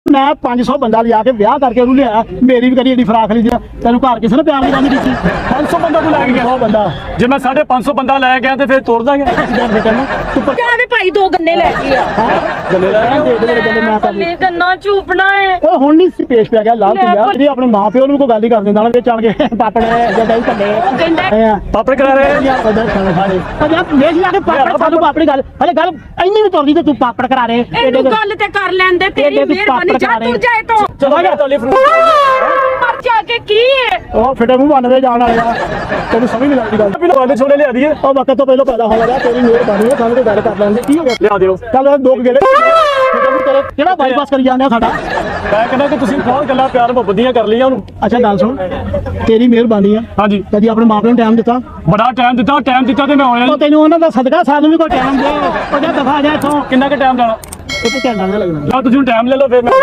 मैं 500 बंदा लिया के ब्याह करके ਉਹਨੂੰ ਲਿਆ ਮੇਰੀ ਵੀ ਕਰੀ ਏਡੀ ਫਰਾਕ ਲਈ ਤੈਨੂੰ ਘਰ ਕਿਸੇ ਨੇ ਪਿਆਰ ਨਹੀਂ ਕਰਨੀ ਕੀਤੀ 500 ਬੰਦਾ ਤੂੰ ਲੈ ਕੇ ਗਿਆ 100 ਬੰਦਾ ਜੇ ਮੈਂ 550 ਬੰਦਾ ਲੈ ਗਿਆ ਤੇ ਫਿਰ ਤੋੜ ਦਾਂਗੇ ਤੂੰ ਕਿਆ ਵੇ ਭਾਈ ਦੋ ਗੰਨੇ ਲੈ ਕੇ ਆ ਗੱਲੇ ਲੈ ਦੇ ਦੇ ਗੱਲੇ ਮੈਂ ਕਰ ਮੈਂ ਗੰਨਾ ਚੂਪਣਾ ਹੈ ਉਹ ਹੁਣ ਨਹੀਂ ਸੀ ਪੇਸ਼ ਪਿਆ ਗਿਆ ਲਾਲ ਤੇ ਜਿਹੜੀ ਆਪਣੇ ਮਾਂ ਪਿਓ ਨੂੰ ਕੋਈ ਗੱਲ ਹੀ ਕਰ ਦਿੰਦਾ ਨਾ ਵਿੱਚ ਆਣ ਕੇ ਪਾਪੜੇ ਜਦਾਂ ਹੀ ਕੱਲੇ ਪਾਪੜ ਕਰਾ ਰਹੇ ਯਾਰ ਉਹਦਾ ਸਾਰੇ ਪੰਜਾਬ ਵੇਖ ਲਾ ਕੇ ਪਾਪੜ ਸਾਨੂੰ ਪਾਪੜੀ ਗੱਲ ਹਲੇ ਗੱਲ ਇੰਨੀ ਵੀ ਤੁਰਦੀ ਤੇ ਤੂੰ ਪਾਪੜ ਕਰਾ ਰਹੇ ਇਹਨੂੰ ਗੱਲ ਤੇ ਕਰ ਲੈਂਦੇ ਤੇਰੀ ਮਿਹਰਬਾਨੀ ਜਾ ਤੂੰ ਜਾਏ ਤੋਂ ਚਲੋ ਗਿਆ ਤੋਲੀ ਫਰੂਟ ਮਰ ਜਾ ਕੇ ਕੀ ਹੈ ਉਹ ਫਿੱਟੇ ਮੂੰਹ ਬੰਨਦੇ ਜਾਣ ਵਾਲਾ ਤੈਨੂੰ ਸਮਝ ਨਹੀਂ ਲੱਗਦੀ ਗੱਲ ਪਹਿਲਾਂ ਵਾਲੇ ਛੋਲੇ ਲਿਆ ਦਈਏ ਉਹ ਵਕਤ ਤੋਂ ਪਹਿਲਾਂ ਪੈਦਾ ਹੋ ਗਿਆ ਤੇਰੀ ਮਿਹਰਬਾਨੀ ਹੈ ਸਾਨੂੰ ਤੇ ਗੱਲ ਕਰ ਲੈਂਦੇ ਕੀ ਹੋ ਗਿਆ ਲਿਆ ਦਿਓ ਚੱਲ ਦੋ ਗੇੜੇ ਕਿਹੜਾ ਬਾਈਪਾਸ ਕਰੀ ਜਾਂਦੇ ਆ ਸਾਡਾ ਮੈਂ ਕਹਿੰਦਾ ਕਿ ਤੁਸੀਂ ਬਹੁਤ ਗੱਲਾਂ ਪਿਆਰ ਮੁਹੱਬਤ ਦੀਆਂ ਕਰ ਲਈਆਂ ਉਹਨੂੰ ਅੱਛਾ ਗੱਲ ਸੁਣ ਤੇਰੀ ਮਿਹਰਬਾਨੀ ਆ ਹਾਂਜੀ ਕਦੀ ਆਪਣੇ ਮਾਪਿਆਂ ਨੂੰ ਟਾਈਮ ਦਿੱਤਾ ਬੜਾ ਟਾਈਮ ਦਿੱਤਾ ਤੇ ਮੈਂ ਹੋਇਆ ਉਹ ਤੈਨੂੰ ਉਹਨਾਂ ਦਾ ਸਦਕਾ ਸਾਨੂੰ ਵੀ ਕੋਈ ਟਾਈਮ ਦੇ ਉਹ ਜਾ ਦਫਾ ਜਾ ਇੱਥੋਂ ਕਿੰਨਾ ਕੁ ਟਾਈਮ ਲਾਣਾ ਇੱਥੇ ਘੰਟਾ ਲੱਗਣਾ ਲਓ ਤੁਸੀਂ ਟਾਈਮ ਲੈ ਲਓ ਫਿਰ ਮੈਂ